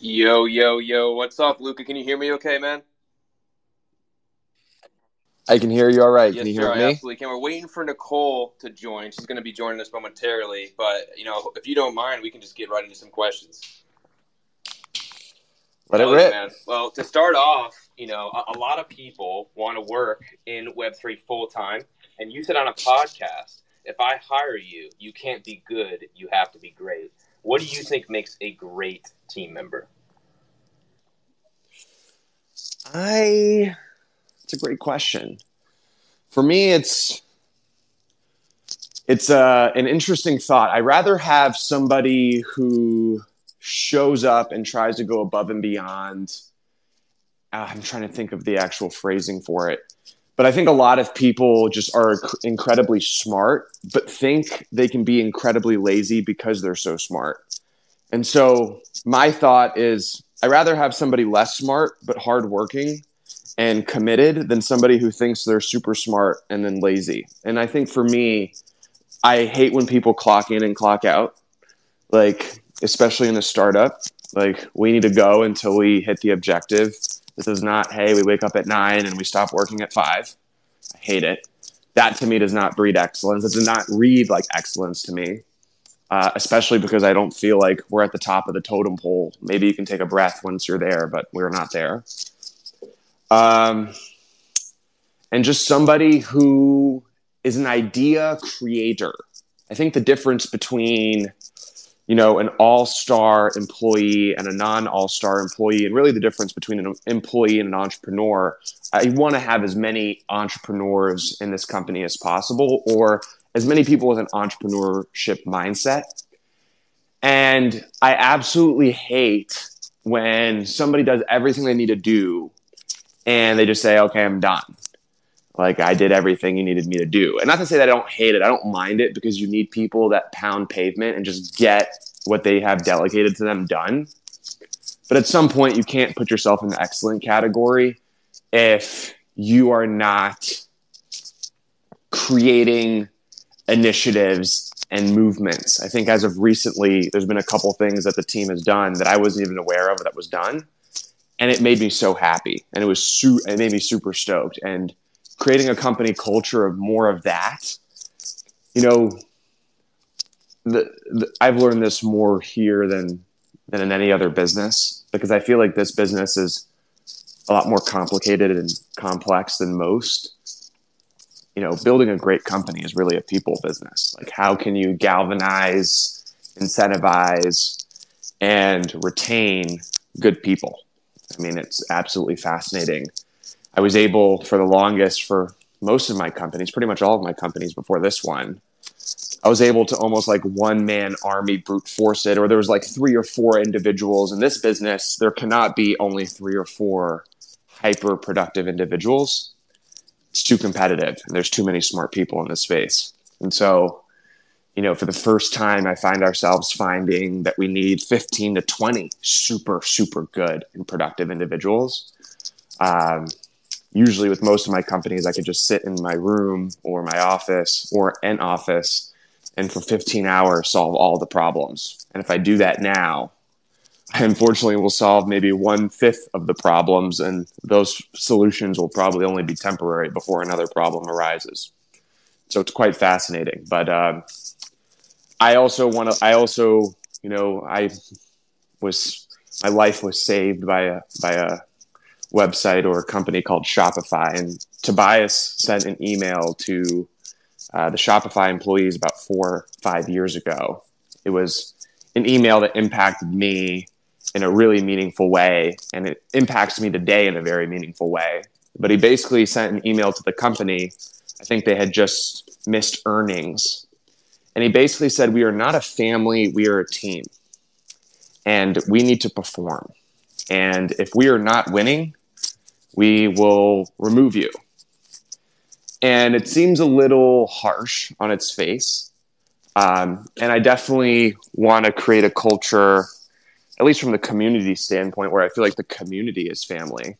Yo, yo, yo, what's up, Luca? Can you hear me okay, man? I can hear you all right. Can Yes, you sir, hear I me? absolutely can. We're waiting for Nicole to join. She's going to be joining us momentarily, but, if you don't mind, we can just get right into some questions. Let it Hell yeah, rip. man. Well, to start off, a lot of people want to work in Web3 full-time, and you said on a podcast, if I hire you, you can't be good, you have to be great. What do you think makes a great team member? It's a great question. For me, it's an interesting thought. I'd rather have somebody who shows up and tries to go above and beyond. I'm trying to think of the actual phrasing for it. But I think a lot of people just are incredibly smart, but think they can be incredibly lazy because they're so smart. And so my thought is I'd rather have somebody less smart, but hardworking and committed than somebody who thinks they're super smart and then lazy. And I think for me, I hate when people clock in and clock out, like, especially in a startup. Like, we need to go until we hit the objective. This is not, hey, we wake up at 9 and we stop working at 5. I hate it. That to me does not breed excellence. It does not read like excellence to me, especially because I don't feel like we're at the top of the totem pole. Maybe you can take a breath once you're there, but we're not there. Um, and just somebody who is an idea creator. I think the difference between, an all-star employee and a non-all-star employee, and really the difference between an employee and an entrepreneur, I want to have as many entrepreneurs in this company as possible, or as many people with an entrepreneurship mindset. And I absolutely hate when somebody does everything they need to do and they just say, okay, I'm done. Like, I did everything you needed me to do. And not to say that I don't hate it. I don't mind it, because you need people that pound pavement and just get what they have delegated to them done. But at some point, you can't put yourself in the excellent category if you are not creating initiatives and movements. I think as of recently, there's been a couple things that the team has done that I wasn't even aware of that was done. And it made me so happy. And it made me super stoked. And creating a company culture of more of that, I've learned this more here than in any other business, because I feel like this business is a lot more complicated and complex than most. Building a great company is really a people business. Like, how can you galvanize, incentivize, and retain good people? I mean, it's absolutely fascinating. I was able, for the longest, for most of my companies, pretty much all of my companies before this one, I was able to almost like one-man army brute force it, or there was like 3 or 4 individuals. In this business, there cannot be only 3 or 4 hyper-productive individuals. It's too competitive, and there's too many smart people in this space. And so, for the first time, I find ourselves finding that we need 15 to 20 super, super good and productive individuals. Usually with most of my companies, I could just sit in my room or my office or an office and for 15 hours solve all the problems. And if I do that now, I unfortunately will solve maybe 1/5 of the problems, and those solutions will probably only be temporary before another problem arises. So it's quite fascinating. But I also want to. I also, I was my life was saved by a website or a company called Shopify, and Tobias sent an email to the Shopify employees about 4 or 5 years ago. It was an email that impacted me in a really meaningful way, and it impacts me today in a very meaningful way. But he basically sent an email to the company. I think they had just missed earnings. And he basically said, we are not a family, we are a team. And we need to perform. And if we are not winning, we will remove you. And it seems a little harsh on its face. And I definitely want to create a culture, at least from the community standpoint, where I feel like the community is family.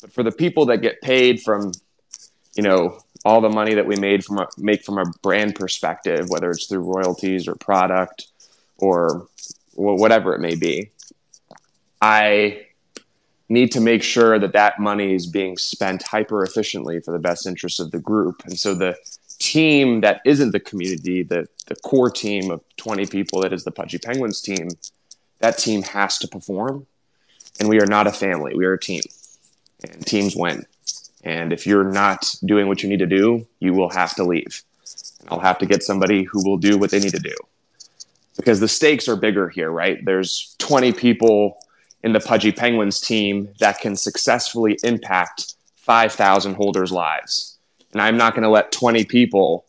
But for the people that get paid from, all the money that we make from a brand perspective, whether it's through royalties or product or whatever it may be, I need to make sure that that money is being spent hyper efficiently for the best interest of the group. And so the team that isn't the community, the core team of 20 people that is the Pudgy Penguins team, that team has to perform. And we are not a family. We are a team. And teams win. And if you're not doing what you need to do, you will have to leave. And I'll have to get somebody who will do what they need to do. Because the stakes are bigger here, right? There's 20 people in the Pudgy Penguins team that can successfully impact 5,000 holders' lives. And I'm not going to let 20 people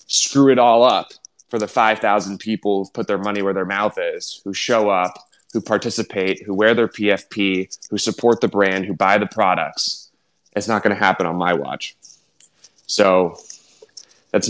screw it all up for the 5,000 people who put their money where their mouth is, who show up, who participate, who wear their PFP, who support the brand, who buy the products. It's not going to happen on my watch. So I'm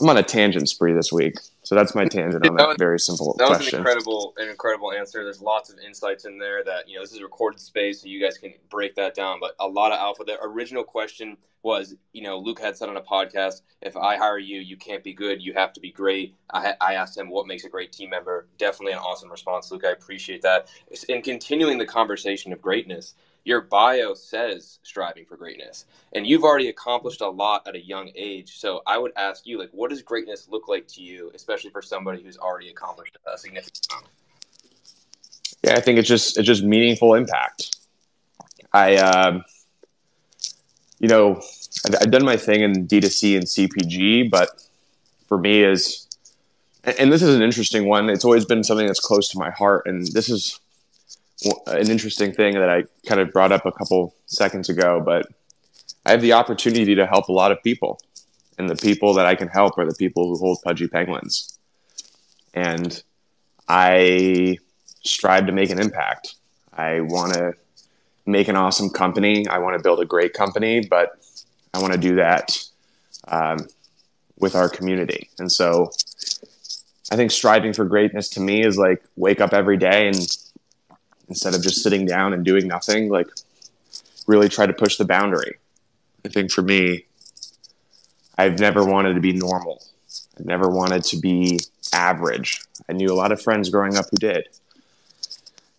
on a tangent spree this week. So that's my tangent on that very simple question. That was an incredible answer. There's lots of insights in there that, this is a recorded space, so you guys can break that down. But a lot of alpha. The original question was, Luca had said on a podcast, if I hire you, you can't be good, you have to be great. I asked him what makes a great team member. Definitely an awesome response, Luca. I appreciate that. In continuing the conversation of greatness, your bio says striving for greatness, and you've already accomplished a lot at a young age. So I would ask you, what does greatness look like to you, especially for somebody who's already accomplished a significant amount? Yeah, I think it's just meaningful impact. I've done my thing in D2C and CPG, but for me and this is an interesting one. It's always been something that's close to my heart, and this is an interesting thing that I kind of brought up a couple seconds ago, but I have the opportunity to help a lot of people, and the people that I can help are the people who hold Pudgy Penguins. And I strive to make an impact. I want to make an awesome company. I want to build a great company, but I want to do that with our community. And so I think striving for greatness to me is like wake up every day and instead of just sitting down and doing nothing, really try to push the boundary. I think for me, I've never wanted to be normal. I've never wanted to be average. I knew a lot of friends growing up who did.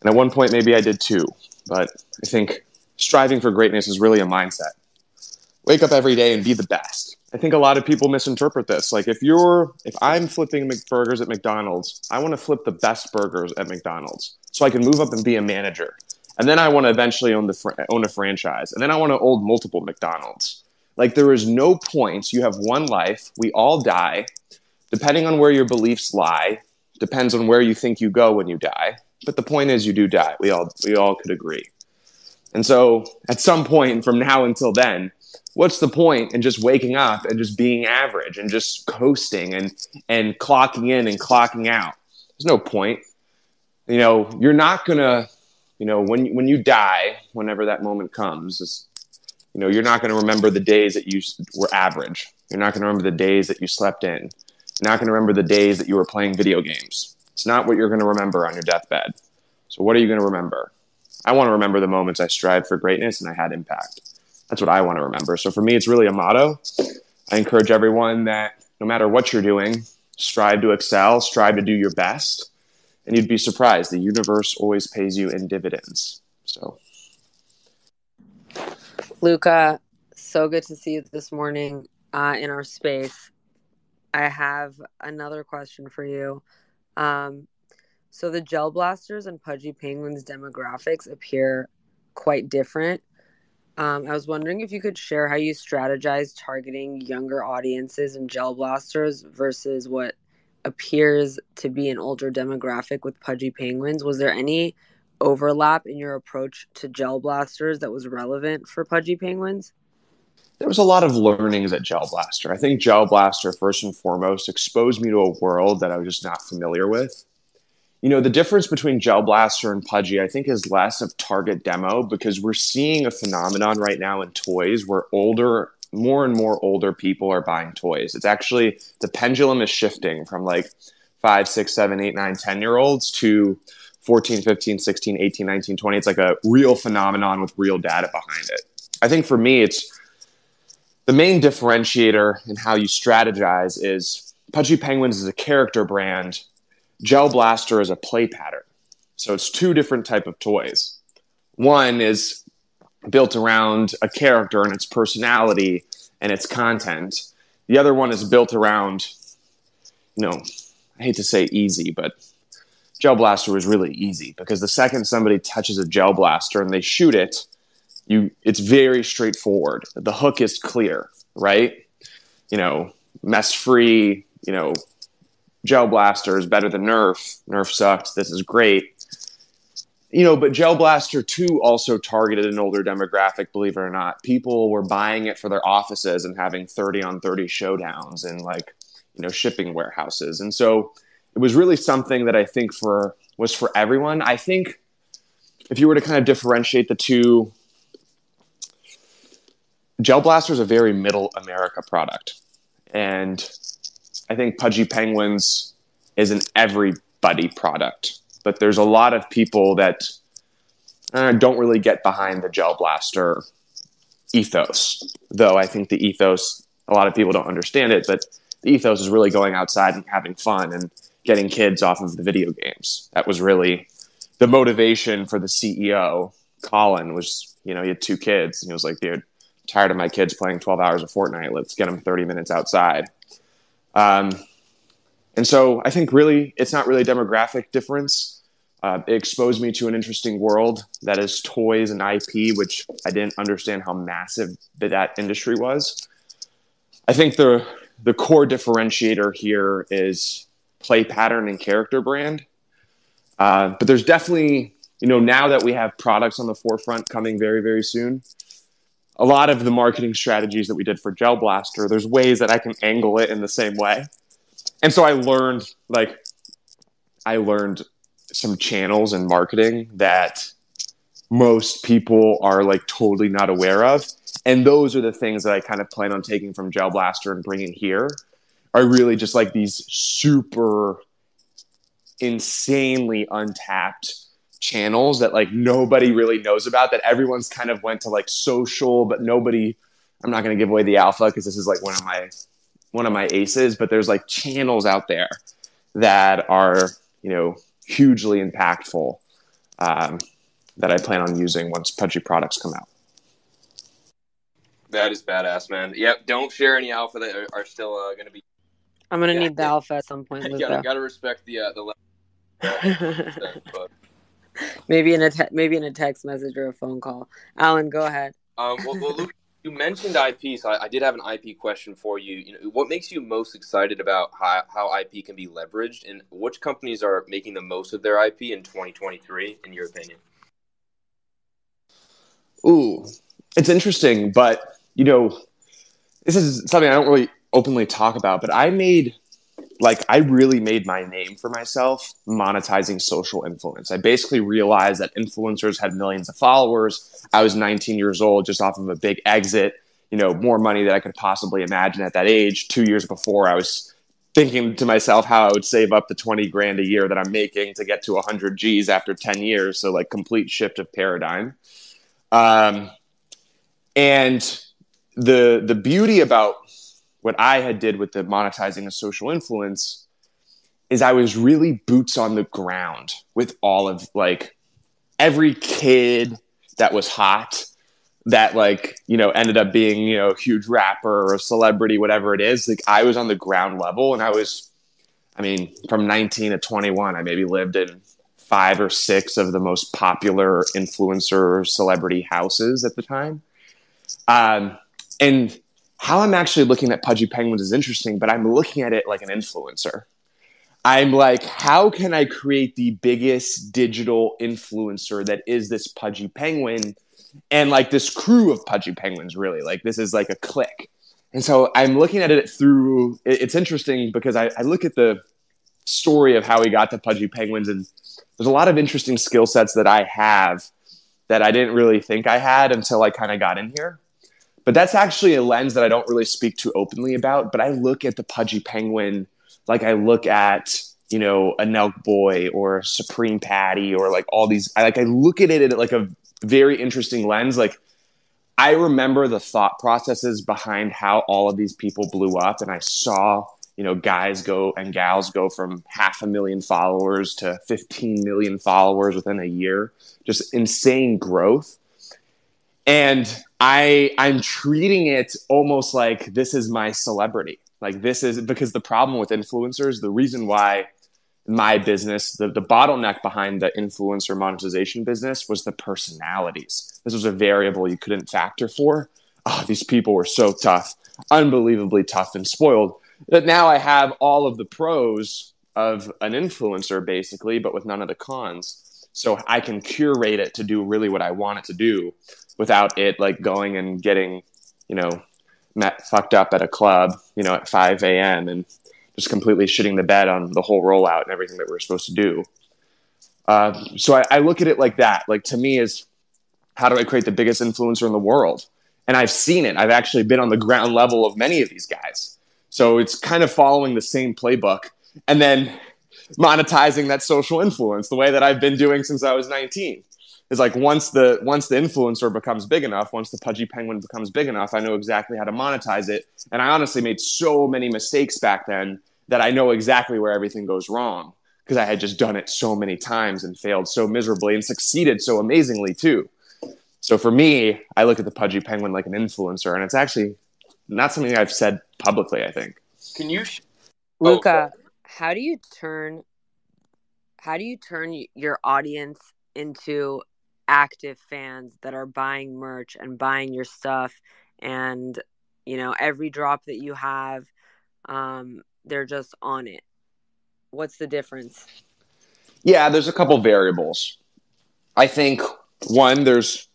And at one point, maybe I did too. But I think striving for greatness is really a mindset. Wake up every day and be the best. I think a lot of people misinterpret this. If I'm flipping burgers at McDonald's, I want to flip the best burgers at McDonald's so I can move up and be a manager. And then I want to eventually own a franchise. And then I want to own multiple McDonald's. There is no point. You have one life. We all die. Depending on where your beliefs lie, depends on where you think you go when you die. But the point is you do die. We all could agree. And so at some point from now until then, what's the point in just waking up and just being average and just coasting and clocking in and clocking out? There's no point. You're not going to, when you die, whenever that moment comes, you're not going to remember the days that you were average. You're not going to remember the days that you slept in. You're not going to remember the days that you were playing video games. It's not what you're going to remember on your deathbed. So what are you going to remember? I want to remember the moments I strived for greatness and I had impact. That's what I want to remember. So for me, it's really a motto. I encourage everyone that no matter what you're doing, strive to excel, strive to do your best, and you'd be surprised. The universe always pays you in dividends. So, Luca, so good to see you this morning in our space. I have another question for you. So the Gel Blasters and Pudgy Penguins demographics appear quite different. I was wondering if you could share how you strategize targeting younger audiences in Gel Blasters versus what appears to be an older demographic with Pudgy Penguins. Was there any overlap in your approach to Gel Blasters that was relevant for Pudgy Penguins? There was a lot of learnings at Gel Blaster. I think Gel Blaster, first and foremost, exposed me to a world that I was just not familiar with. The difference between Gel Blaster and Pudgy, I think, is less of target demo because we're seeing a phenomenon right now in toys where more and more older people are buying toys. It's actually, the pendulum is shifting from 5, 6, 7, 8, 9, 10-year-olds to 14, 15, 16, 18, 19, 20. It's like a real phenomenon with real data behind it. I think for me, it's the main differentiator in how you strategize is Pudgy Penguins is a character brand Gel Blaster is a play pattern. So it's two different type of toys. One is built around a character and its personality and its content. The other one is built around, I hate to say easy, but Gel Blaster was really easy because the second somebody touches a Gel Blaster and they shoot it, it's very straightforward. The hook is clear, right? Mess free, Gel Blaster is better than Nerf. Nerf sucks. This is great. But Gel Blaster 2 also targeted an older demographic, believe it or not. People were buying it for their offices and having 30-on-30 showdowns in shipping warehouses. And so it was really something that I think was for everyone. I think if you were to kind of differentiate the two, Gel Blaster is a very middle America product. And I think Pudgy Penguins is an everybody product. But there's a lot of people that don't really get behind the Gel Blaster ethos. Though I think the ethos, a lot of people don't understand it, but the ethos is really going outside and having fun and getting kids off of the video games. That was really the motivation for the CEO. Colin was, he had 2 kids. And he was like, dude, I'm tired of my kids playing 12 hours of Fortnite. Let's get them 30 minutes outside. And so I think really it's not really a demographic difference. It exposed me to an interesting world that is toys and IP, which I didn't understand how massive that industry was. I think the core differentiator here is play pattern and character brand. But there's definitely, now that we have products on the forefront coming very, very soon, a lot of the marketing strategies that we did for Gel Blaster, there's ways that I can angle it in the same way. And so I learned some channels in marketing that most people are totally not aware of. And those are the things that I kind of plan on taking from Gel Blaster and bringing here are really just these super insanely untapped channels that nobody really knows about, that everyone's kind of went to social, but nobody, I'm not going to give away the alpha because this is one of my aces, but there's channels out there that are, hugely impactful that I plan on using once Pudgy products come out. That is badass, man. Yep. Don't share any alpha that are still going to be. I'm going to need the alpha at some point. Gotta respect the but. Maybe in a text message or a phone call. Alan, go ahead. Well, Luke, you mentioned IP, so I did have an IP question for you. What makes you most excited about how IP can be leveraged, and which companies are making the most of their IP in 2023, in your opinion? Ooh, it's interesting, but this is something I don't really openly talk about, but I really made my name for myself monetizing social influence. I basically realized that influencers had millions of followers. I was 19 years old, just off of a big exit, more money than I could possibly imagine at that age. 2 years before, I was thinking to myself how I would save up the 20 grand a year that I'm making to get to 100 G's after 10 years. So complete shift of paradigm. And the beauty about what I had did with the monetizing of social influence is I was really boots on the ground with all of every kid that was hot that ended up being, a huge rapper or a celebrity, whatever it is. I was on the ground level, and from 19 to 21, I maybe lived in 5 or 6 of the most popular influencer celebrity houses at the time. And how I'm actually looking at Pudgy Penguins is interesting, but I'm looking at it like an influencer. I'm how can I create the biggest digital influencer that is this Pudgy Penguin and this crew of Pudgy Penguins, really? This is a clique. And so I'm looking at it through, it's interesting because I look at the story of how we got to Pudgy Penguins, and there's a lot of interesting skill sets that I have that I didn't really think I had until I kind of got in here. But that's actually a lens that I don't really speak too openly about. But I look at the Pudgy Penguin like I look at, a Nelk Boy or a Supreme Patty or all these. I look at it at a very interesting lens. I remember the thought processes behind how all of these people blew up, and I saw guys go and gals go from 500,000 followers to 15 million followers within a year. Just insane growth. And I'm treating it almost like this is my celebrity. Like, this is because the problem with influencers, the reason why my business, the bottleneck behind the influencer monetization business was the personalities. This was a variable you couldn't factor for. Oh, these people were so tough, unbelievably tough and spoiled, that now I have all of the pros of an influencer basically, but with none of the cons. So I can curate it to do really what I want it to do without it like going and getting, fucked up at a club, at 5 a.m. and just completely shitting the bed on the whole rollout and everything that we're supposed to do. So I look at it like that. Like, to me, is how do I create the biggest influencer in the world? And I've seen it. I've actually been on the ground level of many of these guys. So it's kind of following the same playbook and then monetizing that social influence the way that I've been doing since I was 19. It's like once the influencer becomes big enough, once the Pudgy Penguin becomes big enough, I know exactly how to monetize it. And I honestly made so many mistakes back then that I know exactly where everything goes wrong because I had just done it so many times and failed so miserably and succeeded so amazingly too. So for me, I look at the Pudgy Penguin like an influencer, and it's actually not something I've said publicly, I think. Can you, Luca, how do you turn your audience into active fans that are buying merch and buying your stuff, and every drop that you have, they're just on it? What's the difference? Yeah, there's a couple variables. I think one, there's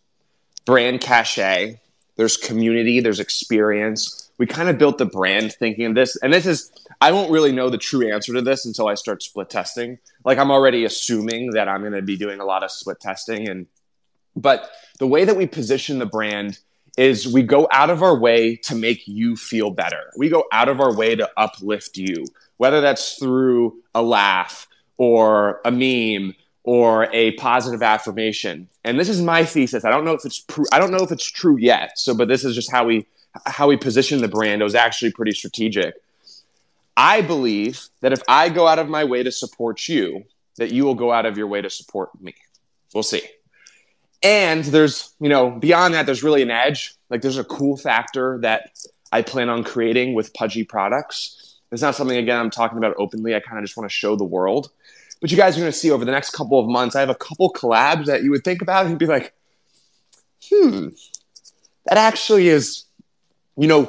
brand cachet, there's community, there's experience. We kind of built the brand thinking of this, and this is, I won't really know the true answer to this until I start split testing. Like, I'm already assuming that I'm going to be doing a lot of split testing, but the way that we position the brand is we go out of our way to make you feel better. We go out of our way to uplift you, whether that's through a laugh or a meme or a positive affirmation. And this is my thesis. I don't know if it's true yet. But this is just how we position the brand. It was actually pretty strategic. I believe that if I go out of my way to support you, that you will go out of your way to support me. We'll see. And there's, beyond that, there's really an edge. Like, there's a cool factor that I plan on creating with Pudgy products. It's not something, again, I'm talking about openly. I kind of just want to show the world. But you guys are going to see over the next couple of months, I have a couple collabs that you would think about and be like, that actually is,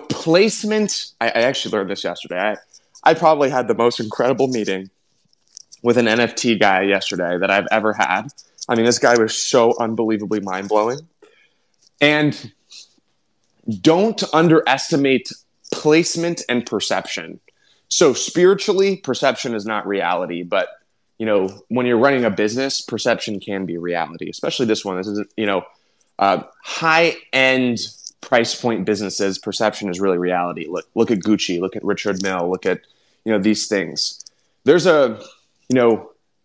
placement. I actually learned this yesterday. I probably had the most incredible meeting with an NFT guy yesterday that I've ever had. I mean, this guy was so unbelievably mind-blowing. And don't underestimate placement and perception. So spiritually, perception is not reality. But, when you're running a business, perception can be reality, especially this one. This is, high-end price point businesses, perception is really reality. Look at Gucci, look at Richard Mille, look at, these things. There's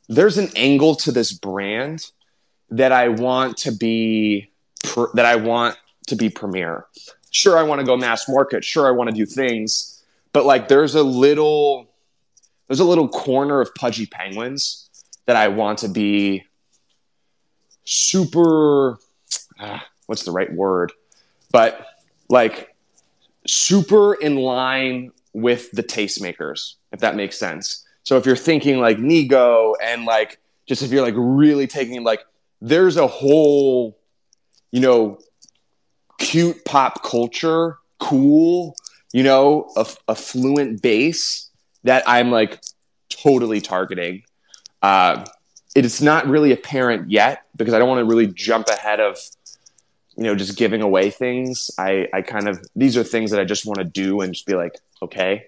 there's an angle to this brand that I want to be premier. Sure, I want to go mass market. Sure, I want to do things, but like there's a little corner of Pudgy Penguins that I want to be super. What's the right word? But like super in line with the tastemakers, if that makes sense. So if you're thinking like Nego and like, just if you're like really taking like, there's a whole, cute pop culture, cool, affluent base that I'm like totally targeting. It's not really apparent yet because I don't want to really jump ahead of, just giving away things. These are things that I just want to do and just be like, okay,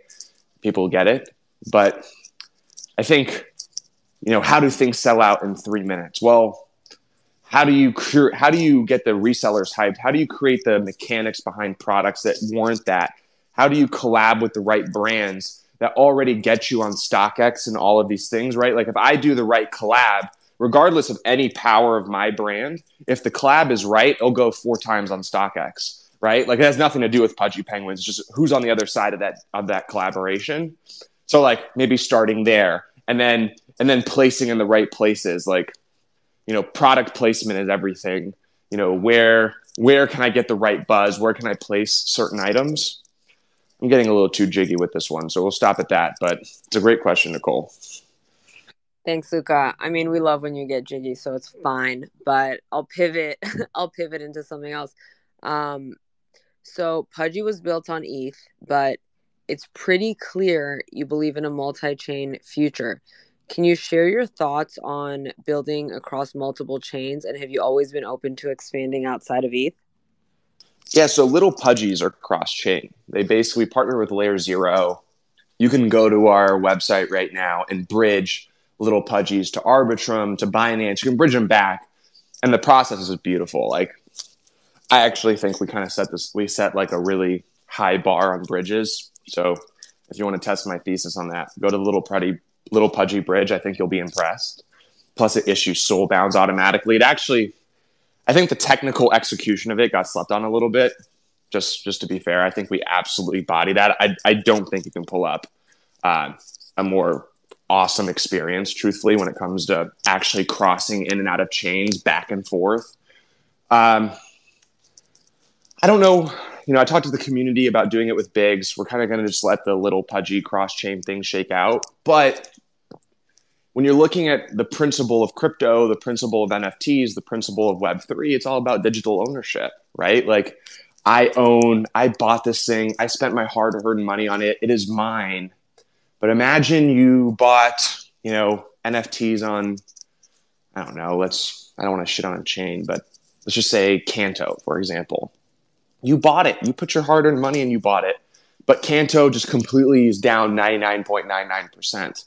people get it. But I think, how do things sell out in 3 minutes? Well, how do you get the resellers hyped? How do you create the mechanics behind products that warrant that? How do you collab with the right brands that already get you on StockX and all of these things, right? Like if I do the right collab, regardless of any power of my brand, if the collab is right, it'll go 4 times on StockX. right? Like it has nothing to do with Pudgy Penguins, just who's on the other side of that collaboration. So like maybe starting there and then placing in the right places. Like, product placement is everything. Where can I get the right buzz? Where can I place certain items? I'm getting a little too jiggy with this one, so we'll stop at that. But it's a great question, Nicole. Thanks, Luca. I mean, we love when you get jiggy, so it's fine. But I'll pivot. I'll pivot into something else. So Pudgy was built on ETH, but it's pretty clear you believe in a multi-chain future. Can you share your thoughts on building across multiple chains, and have you always been open to expanding outside of ETH? Yeah, so little Pudgies are cross-chain. They basically partner with Layer 0. You can go to our website right now and bridge little Pudgies to Arbitrum, to Binance. You can bridge them back, and the process is beautiful. Like, I actually think we set like a really high bar on bridges. So if you want to test my thesis on that, go to the little Pudgy bridge. I think you'll be impressed. Plus, it issues soul bounds automatically. I think the technical execution of it got slept on a little bit. Just to be fair, I think we absolutely body that. I don't think you can pull up a more awesome experience, truthfully, when it comes to actually crossing in and out of chains back and forth. I don't know. I talked to the community about doing it with Biggs. We're kind of going to just let the little Pudgy cross-chain thing shake out. But when you're looking at the principle of crypto, the principle of NFTs, the principle of Web3, it's all about digital ownership, right? Like, I bought this thing. I spent my hard-earned money on it. It is mine. But imagine you bought, NFTs on, I don't know, I don't want to shit on a chain, but let's just say Canto, for example. You bought it. You put your hard-earned money and you bought it. But Canto just completely is down 99.99%.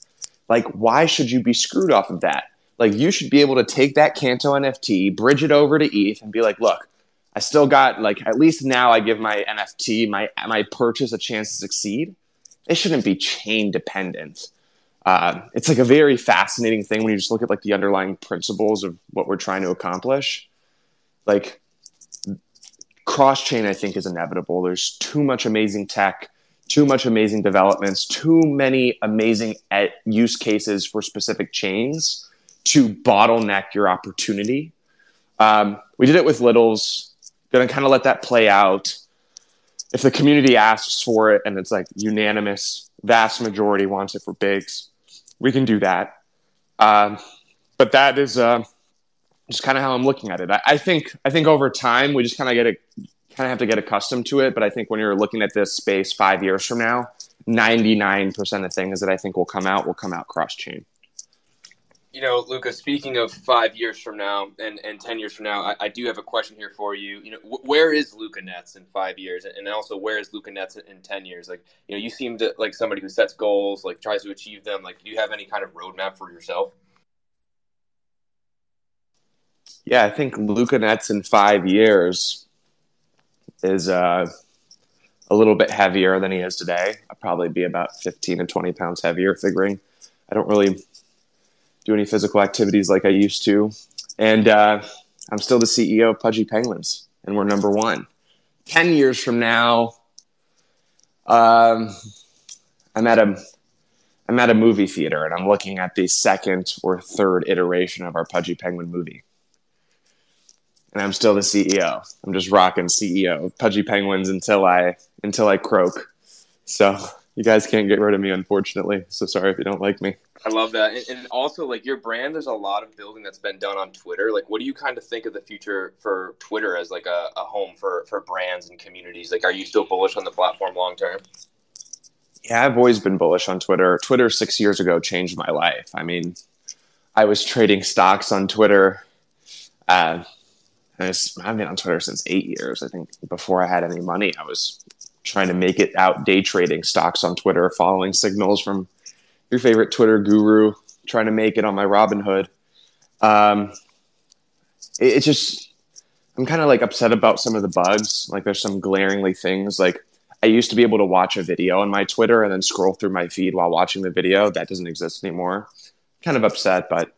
Like, why should you be screwed off of that? Like, you should be able to take that Canto NFT, bridge it over to ETH, and be like, look, I still got, like, at least now I give my NFT, my purchase a chance to succeed. It shouldn't be chain dependent. It's like a very fascinating thing when you just look at like the underlying principles of what we're trying to accomplish. Like, cross-chain, I think, is inevitable. There's too much amazing tech, too much amazing developments, too many amazing use cases for specific chains to bottleneck your opportunity. We did it with Littles. Going to kind of let that play out. If the community asks for it and it's like unanimous, vast majority wants it for Biggs, we can do that. But that is just kind of how I'm looking at it. I think over time we just kind of have to get accustomed to it. But I think when you're looking at this space 5 years from now, 99% of things that I think will come out cross-chain. Luca, speaking of 5 years from now and 10 years from now, I do have a question here for you. Where is Luca Netz in 5 years? And also, where is Luca Netz in 10 years? Like, you seem to like somebody who sets goals, like tries to achieve them. Like, do you have any kind of roadmap for yourself? Yeah, I think Luca Netz in 5 years is a little bit heavier than he is today. I'll probably be about 15 to 20 pounds heavier, figuring I don't really do any physical activities like I used to. And I'm still the CEO of Pudgy Penguins, and we're number one. 10 years from now, I'm at a movie theater, and I'm looking at the second or third iteration of our Pudgy Penguin movie. And I'm still the CEO. I'm just rocking CEO of Pudgy Penguins until I croak. So you guys can't get rid of me, unfortunately. So sorry if you don't like me. I love that. And also, like, your brand, there's a lot of building that's been done on Twitter. Like, what do you kind of think of the future for Twitter as, like, a home for brands and communities? Like, are you still bullish on the platform long term? Yeah, I've always been bullish on Twitter. Twitter 6 years ago changed my life. I mean, I was trading stocks on Twitter. I've been on Twitter since 8 years. I think before I had any money, I was trying to make it out day trading stocks on Twitter, following signals from your favorite Twitter guru, trying to make it on my Robinhood. It's just, I'm kind of like upset about some of the bugs. Like, there's some glaringly things. Like, I used to be able to watch a video on my Twitter and then scroll through my feed while watching the video. That doesn't exist anymore. Kind of upset, but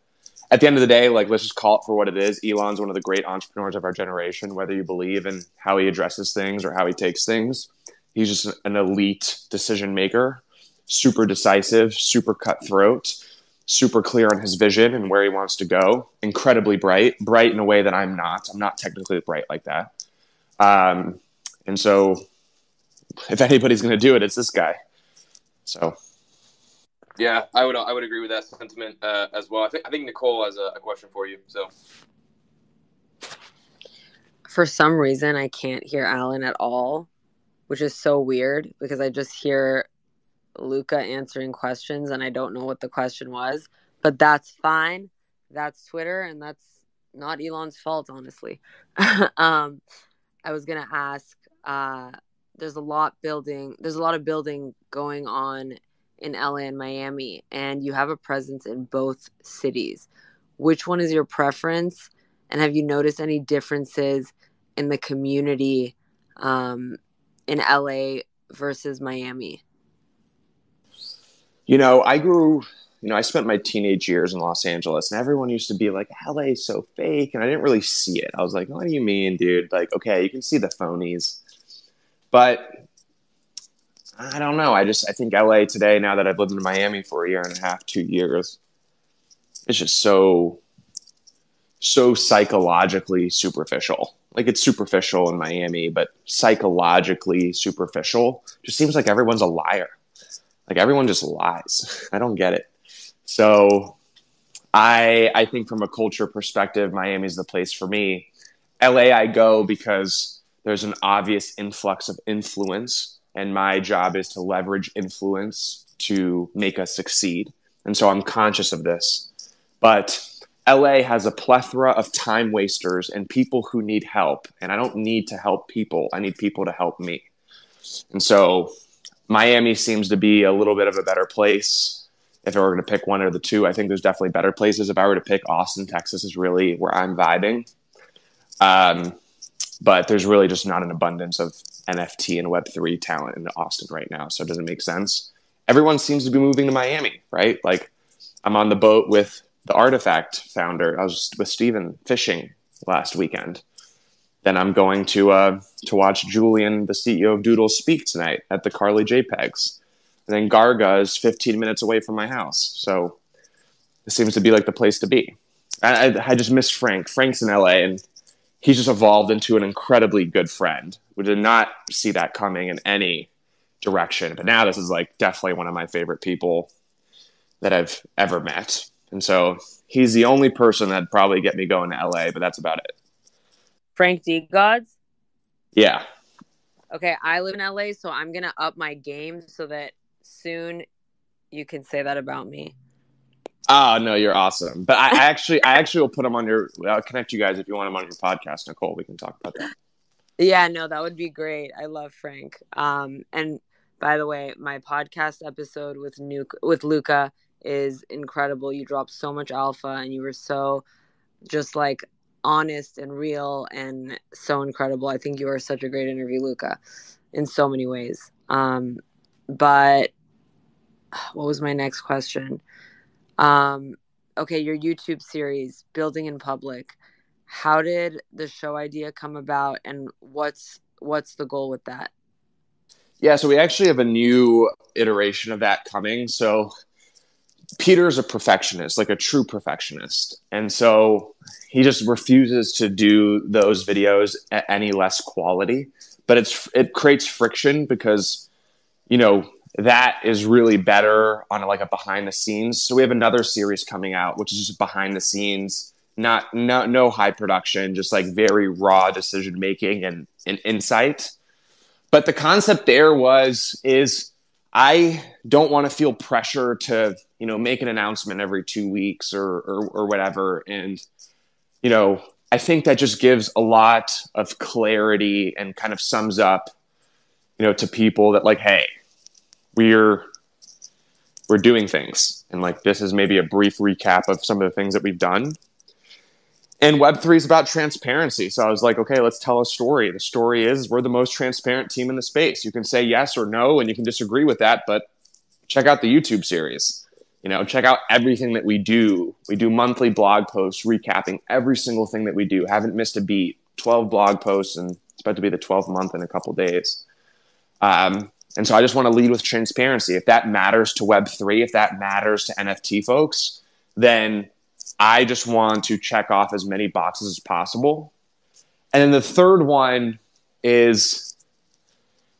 at the end of the day, like, let's just call it for what it is. Elon's one of the great entrepreneurs of our generation, whether you believe in how he addresses things or how he takes things. He's just an elite decision maker, super decisive, super cutthroat, super clear on his vision and where he wants to go. Incredibly bright in a way that I'm not. I'm not technically bright like that. And so if anybody's going to do it, it's this guy. So. Yeah, I would agree with that sentiment as well. I think Nicole has a question for you. So, for some reason, I can't hear Alan at all, which is so weird because I just hear Luca answering questions and I don't know what the question was. But that's fine. That's Twitter, and that's not Elon's fault, honestly. I was gonna ask. There's a lot of building going on in LA and Miami, and you have a presence in both cities. Which one is your preference? And have you noticed any differences in the community in LA versus Miami? I spent my teenage years in Los Angeles, and everyone used to be like, LA is so fake, and I didn't really see it. I was like, what do you mean, dude? Like, okay, you can see the phonies. But I don't know. I think LA today, now that I've lived in Miami for a year and a half, 2 years, it's just so psychologically superficial. Like, it's superficial in Miami, but psychologically superficial. Just seems like everyone's a liar. Like, everyone just lies. I don't get it. So I think from a culture perspective, Miami's the place for me. LA, I go because there's an obvious influx of influence, and my job is to leverage influence to make us succeed. And so I'm conscious of this. But LA has a plethora of time wasters and people who need help. And I don't need to help people. I need people to help me. And so Miami seems to be a little bit of a better place. If I were going to pick one or the two, I think there's definitely better places. If I were to pick Austin, Texas is really where I'm vibing. But there's really just not an abundance of NFT and Web3 talent in Austin right now. So it doesn't make sense. Everyone seems to be moving to Miami, right? Like, I'm on the boat with the Artifact founder. I was with Steven fishing last weekend. Then I'm going to watch Julian, the CEO of Doodle, speak tonight at the Carly JPEGs. And then Garga is 15 minutes away from my house. So it seems to be like the place to be. I just miss Frank. Frank's in LA, and he's just evolved into an incredibly good friend. We did not see that coming in any direction. But now this is like definitely one of my favorite people that I've ever met. And so he's the only person that'd probably get me going to LA, but that's about it. Frank D. Gods? Yeah. Okay, I live in LA, so I'm going to up my game so that soon you can say that about me. Oh, no, you're awesome. But I actually will put him on I'll connect you guys if you want him on your podcast, Nicole. We can talk about that. Yeah, no, that would be great. I love Frank. And by the way, my podcast episode with Luca is incredible. You dropped so much alpha, and you were so just like honest and real and so incredible. I think you are such a great interview, Luca, in so many ways. But what was my next question? Okay, your YouTube series, Building in Public. How did the show idea come about, and what's the goal with that? Yeah, so we actually have a new iteration of that coming. So Peter's a perfectionist, like a true perfectionist. And so he just refuses to do those videos at any less quality. But it creates friction because, that is really better on like a behind the scenes. So we have another series coming out, which is just behind the scenes, no high production, just like very raw decision making and insight. But the concept there is I don't want to feel pressure to, make an announcement every 2 weeks or whatever. And, I think that just gives a lot of clarity and kind of sums up, to people that like, hey, we're doing things. And like, this is maybe a brief recap of some of the things that we've done. And Web3 is about transparency. So I was like, okay, let's tell a story. The story is we're the most transparent team in the space. You can say yes or no, and you can disagree with that, but check out the YouTube series. Check out everything that we do. We do monthly blog posts recapping every single thing that we do. Haven't missed a beat. 12 blog posts, and it's about to be the 12th month in a couple days. And so I just want to lead with transparency. If that matters to Web3, if that matters to NFT folks, then I just want to check off as many boxes as possible. And then the third one is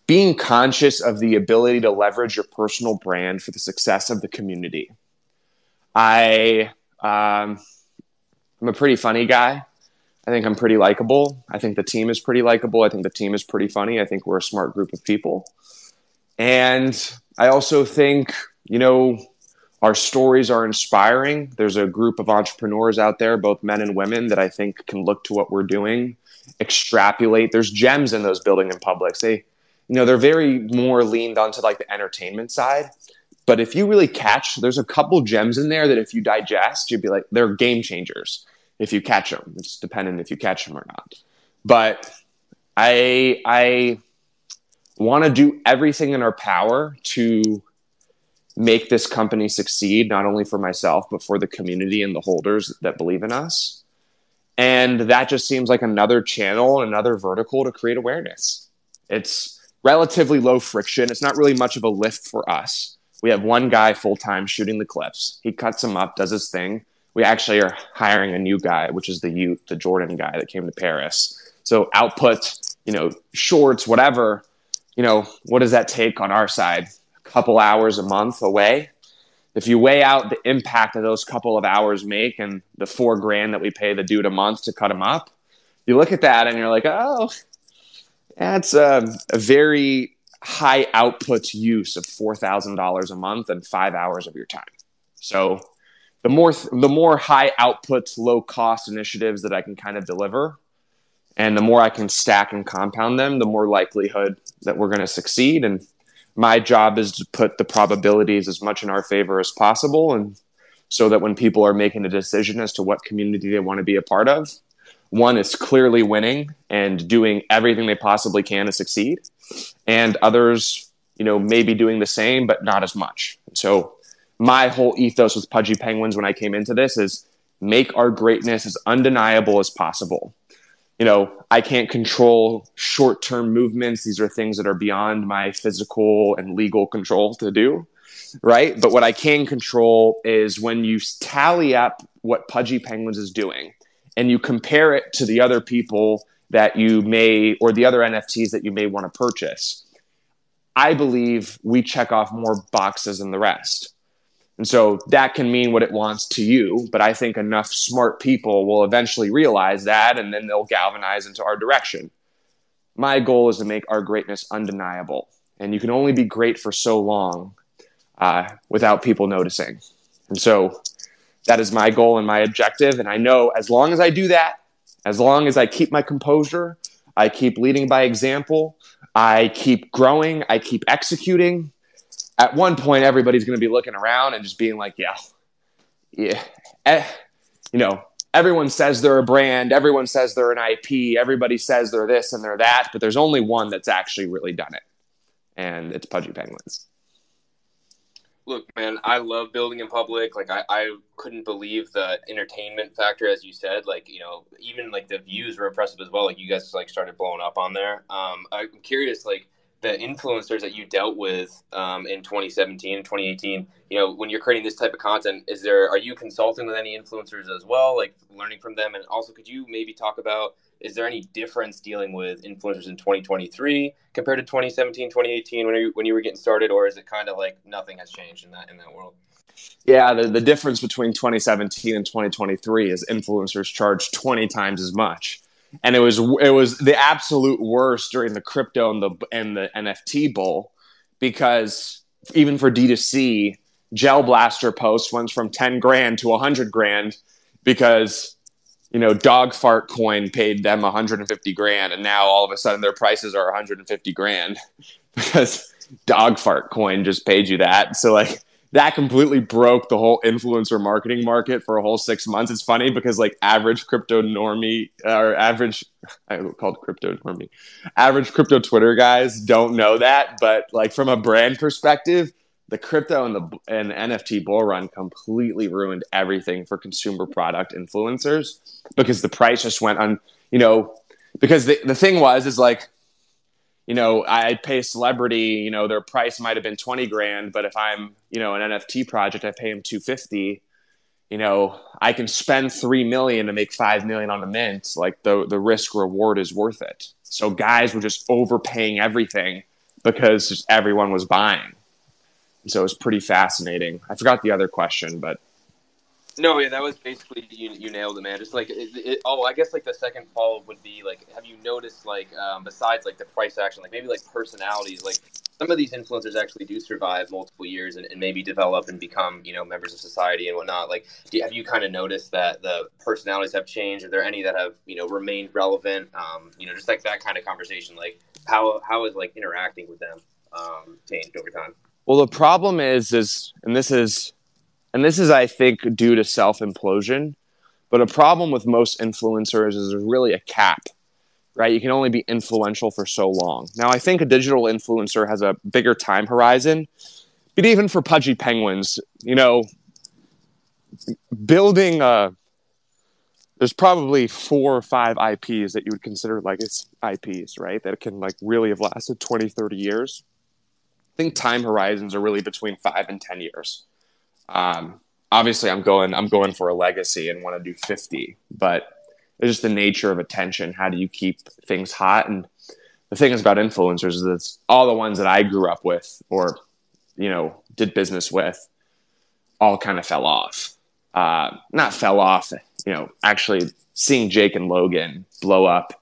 being conscious of the ability to leverage your personal brand for the success of the community. I'm a pretty funny guy. I think I'm pretty likable. I think the team is pretty likable. I think the team is pretty funny. I think we're a smart group of people. And I also think, our stories are inspiring. There's a group of entrepreneurs out there, both men and women, that I think can look to what we're doing, extrapolate. There's gems in those building in publics. They're very more leaned onto like the entertainment side. But if you really there's a couple gems in there that if you digest, you'd be like, they're game changers if you catch them. It's dependent if you catch them or not. But I want to do everything in our power to make this company succeed, not only for myself, but for the community and the holders that believe in us. And that just seems like another channel, another vertical to create awareness. It's relatively low friction. It's not really much of a lift for us. We have one guy full-time shooting the clips. He cuts them up, does his thing. We actually are hiring a new guy, which is the Jordan guy that came to Paris. So output, shorts, whatever, what does that take on our side? A couple hours a month away. If you weigh out the impact that those couple of hours make and the $4,000 that we pay the dude a month to cut them up, you look at that and you're like, oh, that's a very high output use of $4,000 a month and 5 hours of your time. So the more high output, low cost initiatives that I can kind of deliver, and the more I can stack and compound them, the more likelihood that we're going to succeed. And my job is to put the probabilities as much in our favor as possible. And so that when people are making a decision as to what community they want to be a part of, one is clearly winning and doing everything they possibly can to succeed. And others, may be doing the same, but not as much. So my whole ethos with Pudgy Penguins when I came into this is make our greatness as undeniable as possible. I can't control short-term movements. These are things that are beyond my physical and legal control to do, right? But what I can control is when you tally up what Pudgy Penguins is doing and you compare it to the other people that you may, or the other NFTs that you may want to purchase, I believe we check off more boxes than the rest. And so that can mean what it wants to you, but I think enough smart people will eventually realize that, and then they'll galvanize into our direction. My goal is to make our greatness undeniable, and you can only be great for so long without people noticing. And so that is my goal and my objective, and I know as long as I do that, as long as I keep my composure, I keep leading by example, I keep growing, I keep executing, at one point, everybody's going to be looking around and just being like, everyone says they're a brand. Everyone says they're an IP. Everybody says they're this and they're that. But there's only one that's actually really done it. And it's Pudgy Penguins. Look, man, I love building in public. Like, I couldn't believe the entertainment factor, as you said. Like, even like the views were impressive as well. Like, you guys like started blowing up on there. I'm curious, like, the influencers that you dealt with in 2017 and 2018, when you're creating this type of content, are you consulting with any influencers as well, like learning from them? And also, could you maybe talk about, is there any difference dealing with influencers in 2023 compared to 2017, 2018 when you were getting started, or is it kind of like nothing has changed in that world? Yeah, the difference between 2017 and 2023 is influencers charge 20 times as much. And it was the absolute worst during the crypto and the NFT bull, because even for D2C, Gel Blaster posts went from $10,000 to $100,000 because Dog Fart Coin paid them $150,000, and now all of a sudden their prices are $150,000 because Dog Fart Coin just paid you that. So like, that completely broke the whole influencer marketing market for a whole 6 months. It's funny because like average crypto normie or average crypto Twitter guys don't know that. But like from a brand perspective, the crypto and the NFT bull run completely ruined everything for consumer product influencers because the price just went on, because the thing is like, I'd pay a celebrity, their price might have been 20 grand, but if I'm, an NFT project, I pay them 250. I can spend 3 million to make 5 million on the mint. Like the risk reward is worth it. So guys were just overpaying everything because just everyone was buying. So it was pretty fascinating. I forgot the other question, but no, yeah, that was basically you nailed it, man. Just like I guess like the second follow-up would be like, have you noticed like besides like the price action, like maybe like personalities, like some of these influencers actually do survive multiple years and maybe develop and become members of society and whatnot. Like, have you kind of noticed that the personalities have changed? Are there any that have remained relevant? Just like that kind of conversation. Like how is like interacting with them changed over time? Well, the problem is, and this is, I think, due to self-implosion, but a problem with most influencers is there's really a cap, right? You can only be influential for so long. Now, I think a digital influencer has a bigger time horizon, but even for Pudgy Penguins, building there's probably 4 or 5 IPs that you would consider like it's IPs, right? That can like really have lasted 20, 30 years. I think time horizons are really between 5 and 10 years. Obviously, I'm going for a legacy and want to do 50, but it's just the nature of attention. How do you keep things hot? And the thing is about influencers is it's all the ones that I grew up with or, did business with all kind of fell off. Not fell off, actually seeing Jake and Logan blow up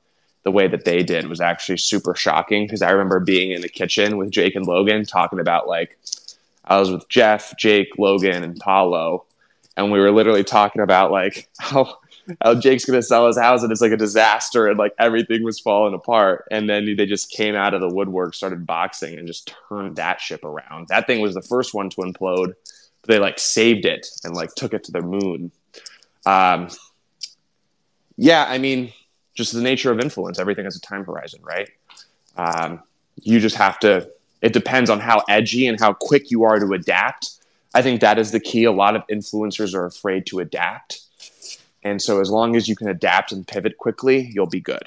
the way that they did was actually super shocking because I remember being in the kitchen with Jake and Logan talking about like, I was with Jeff, Jake, Logan, and Paulo, and we were literally talking about like how Jake's going to sell his house and it's like a disaster and like everything was falling apart. And then they just came out of the woodwork, started boxing, and just turned that ship around. That thing was the first one to implode, but they like saved it and like took it to the moon. Yeah, I mean, just the nature of influence. Everything has a time horizon, right? You just have to. It depends on how edgy and how quick you are to adapt. I think that is the key. A lot of influencers are afraid to adapt. And so as long as you can adapt and pivot quickly, you'll be good.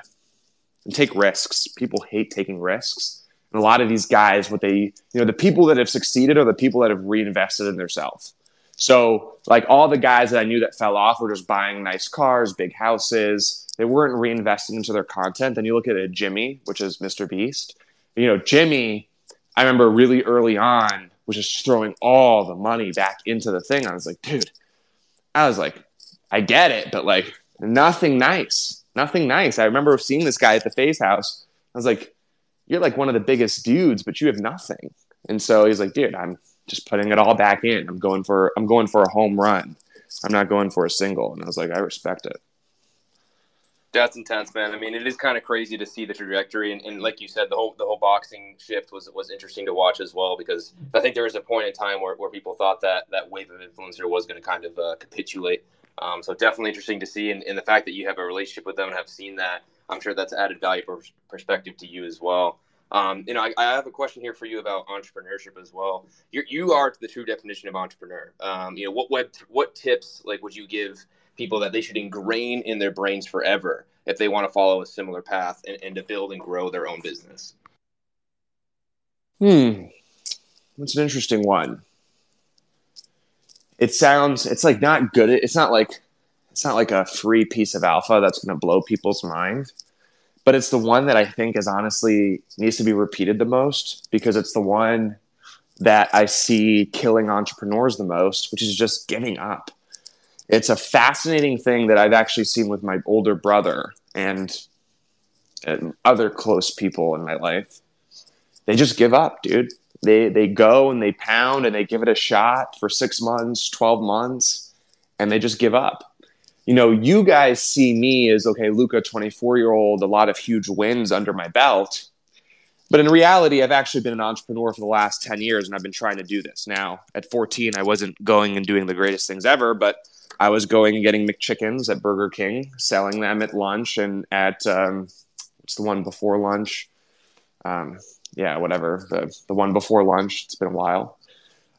And take risks. People hate taking risks. And a lot of these guys, the people that have succeeded are the people that have reinvested in themselves. So like all the guys that I knew that fell off were just buying nice cars, big houses. They weren't reinvesting into their content. Then you look at a Jimmy, which is Mr. Beast. Jimmy, I remember really early on was just throwing all the money back into the thing. I was like, dude, I get it, but like nothing nice. I remember seeing this guy at the Face House. I was like, you're like one of the biggest dudes, but you have nothing. And so he's like, dude, I'm just putting it all back in. I'm going for a home run. I'm not going for a single. And I was like, I respect it. That's intense, man. I mean, it is kind of crazy to see the trajectory, and like you said, the whole boxing shift was interesting to watch as well, because I think there was a point in time where people thought that wave of influencer was going to kind of capitulate. So definitely interesting to see, and the fact that you have a relationship with them and have seen that, I'm sure that's added valuable perspective to you as well. I have a question here for you about entrepreneurship as well. You are the true definition of entrepreneur. What tips like would you give people that they should ingrain in their brains forever if they want to follow a similar path and to build and grow their own business? That's an interesting one. It's like not good. It's not like a free piece of alpha that's going to blow people's minds, but it's the one that I think is honestly needs to be repeated the most because it's the one that I see killing entrepreneurs the most, which is just giving up. It's a fascinating thing that I've actually seen with my older brother and other close people in my life. They just give up, dude. They go and they pound and they give it a shot for 6 months, 12 months, and they just give up. You guys see me as, okay, Luca, 24-year-old, a lot of huge wins under my belt. But in reality, I've actually been an entrepreneur for the last 10 years, and I've been trying to do this. Now, at 14, I wasn't going and doing the greatest things ever, but I was going and getting McChickens at Burger King, selling them at lunch and at what's the one before lunch? The one before lunch. It's been a while.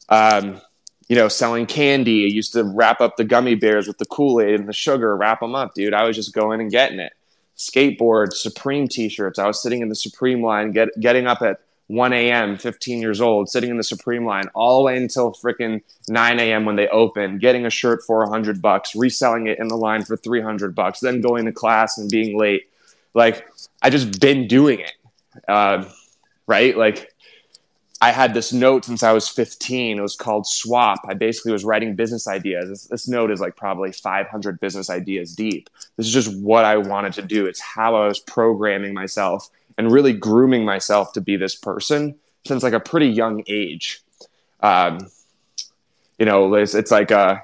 Selling candy. I used to wrap up the gummy bears with the Kool-Aid and the sugar, wrap them up, dude. I was just going and getting it. Skateboards, Supreme t-shirts. I was sitting in the Supreme line, getting up at 1 a.m., 15 years old, sitting in the Supreme line all the way until freaking 9 a.m. when they open, getting a shirt for $100, reselling it in the line for $300, then going to class and being late. Like, I just been doing it, right? Like, I had this note since I was 15. It was called Swap. I basically was writing business ideas. This note is like probably 500 business ideas deep. This is just what I wanted to do. It's how I was programming myself and really grooming myself to be this person since like a pretty young age. It's like a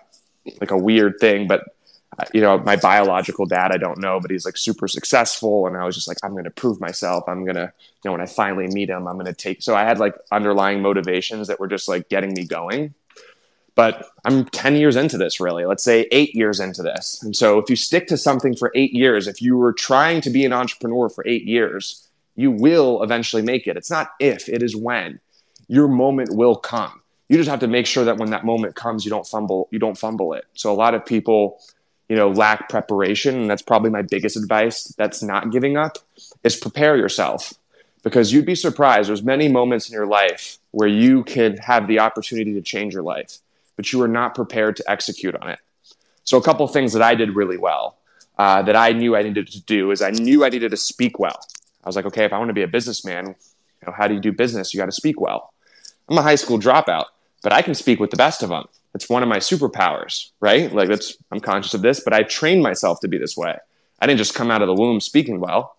weird thing, but my biological dad, I don't know, but he's like super successful. And I was just like, I'm going to prove myself. I'm going to, when I finally meet him, I'm going to take, so I had like underlying motivations that were just like getting me going. But I'm 10 years into this, really. Let's say 8 years into this. And so if you stick to something for 8 years, if you were trying to be an entrepreneur for 8 years, you will eventually make it. It's not if, it is when. Your moment will come. You just have to make sure that when that moment comes, you don't fumble it. So a lot of people, lack preparation. And that's probably my biggest advice. That's not giving up, is prepare yourself, because you'd be surprised. There's many moments in your life where you could have the opportunity to change your life, but you are not prepared to execute on it. So a couple of things that I did really well, that I knew I needed to do, is I knew I needed to speak well. I was like, okay, if I want to be a businessman, how do you do business? You got to speak well. I'm a high school dropout, but I can speak with the best of them. It's one of my superpowers, right? Like I'm conscious of this, but I trained myself to be this way. I didn't just come out of the womb speaking well,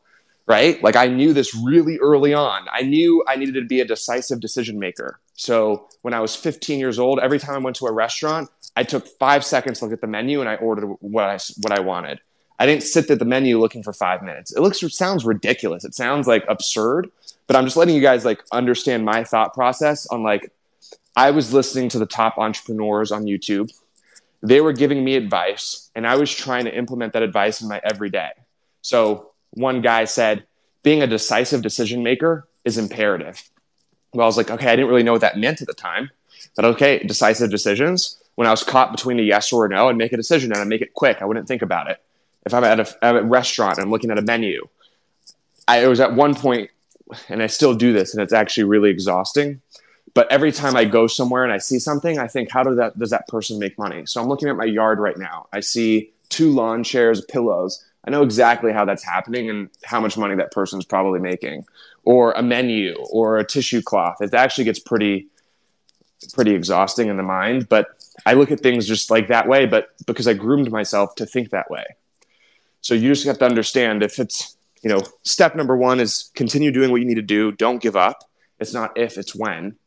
right? Like I knew this really early on. I knew I needed to be a decisive decision maker. So when I was 15 years old, every time I went to a restaurant, I took 5 seconds to look at the menu and I ordered what I wanted. I didn't sit at the menu looking for 5 minutes. It sounds ridiculous. It sounds like absurd, but I'm just letting you guys like understand my thought process on like, I was listening to the top entrepreneurs on YouTube. They were giving me advice, and I was trying to implement that advice in my everyday. So one guy said, being a decisive decision maker is imperative. Well, I was like, okay, I didn't really know what that meant at the time, but okay, decisive decisions. When I was caught between a yes or a no, I'd make a decision and I'd make it quick. I wouldn't think about it. If I'm at a restaurant and I'm looking at a menu, it was at one point, and I still do this, and it's actually really exhausting. But every time I go somewhere and I see something, I think, how does that person make money? So I'm looking at my yard right now. I see 2 lawn chairs, pillows. I know exactly how that's happening and how much money that person's probably making. Or a menu or a tissue cloth. It actually gets pretty exhausting in the mind. But I look at things just like that way, but because I groomed myself to think that way. So you just have to understand, if it's, step number 1 is continue doing what you need to do. Don't give up. It's not if, it's when.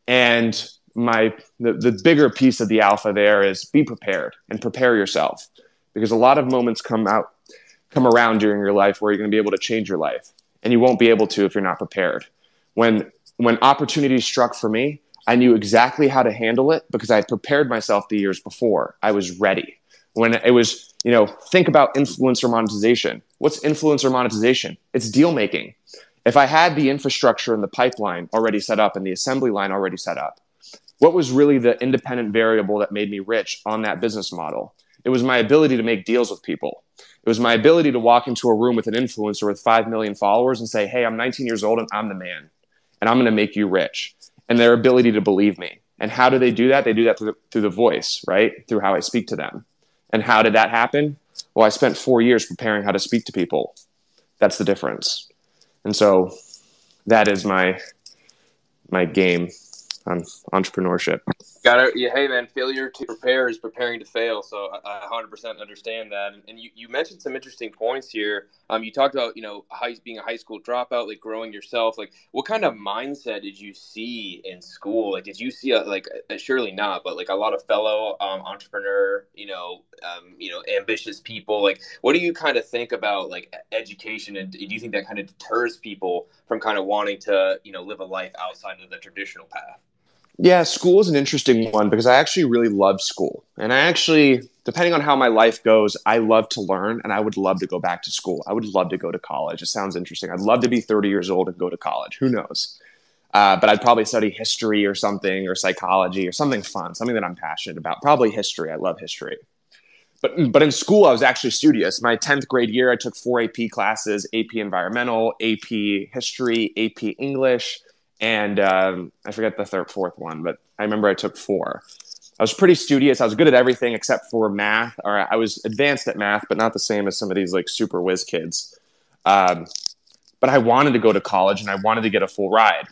And the bigger piece of the alpha there is be prepared and prepare yourself, because a lot of moments come around during your life where you're going to be able to change your life, and you won't be able to if you're not prepared. When opportunities struck for me, I knew exactly how to handle it because I had prepared myself the years before. I was ready. When it was, think about influencer monetization. What's influencer monetization? It's deal making. If I had the infrastructure and the pipeline already set up and the assembly line already set up, what was really the independent variable that made me rich on that business model? It was my ability to make deals with people. It was my ability to walk into a room with an influencer with 5 million followers and say, hey, I'm 19 years old and I'm the man, and I'm going to make you rich. And their ability to believe me. And how do they do that? They do that through the voice, right? Through how I speak to them. And how did that happen? Well, I spent 4 years preparing how to speak to people. That's the difference. And so that is my game on entrepreneurship. Got it. Yeah, hey man, failure to prepare is preparing to fail. So I 100% understand that. And you mentioned some interesting points here. You talked about being a high school dropout, like growing yourself. Like, what kind of mindset did you see in school? Like, did you see surely not, but like a lot of fellow entrepreneur, ambitious people? Like, what do you kind of think about like education, and do you think that kind of deters people from kind of wanting to live a life outside of the traditional path? Yeah, school is an interesting one because I actually really love school. And I actually, depending on how my life goes, I love to learn, and I would love to go back to school. I would love to go to college. It sounds interesting. I'd love to be 30 years old and go to college. Who knows? But I'd probably study history or something, or psychology or something fun, something that I'm passionate about. Probably history. I love history. But in school, I was actually studious. My 10th grade year, I took 4 AP classes: AP Environmental, AP History, AP English, and I forget the fourth one, but I remember I took 4. I was pretty studious. I was good at everything except for math. Or I was advanced at math, but not the same as some of these like super whiz kids. But I wanted to go to college and I wanted to get a full ride.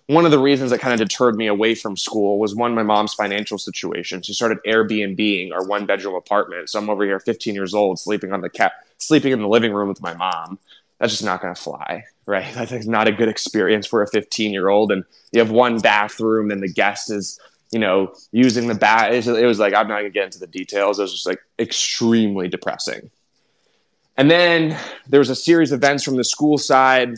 One of the reasons that kind of deterred me away from school was, one, my mom's financial situation. She started Airbnb-ing our 1-bedroom apartment. So I'm over here 15 years old, sleeping in the living room with my mom. That's just not going to fly, right? That's not a good experience for a 15-year-old. And you have one bathroom and the guest is, using the bath. It was like, I'm not going to get into the details. It was just like extremely depressing. And then there was a series of events from the school side.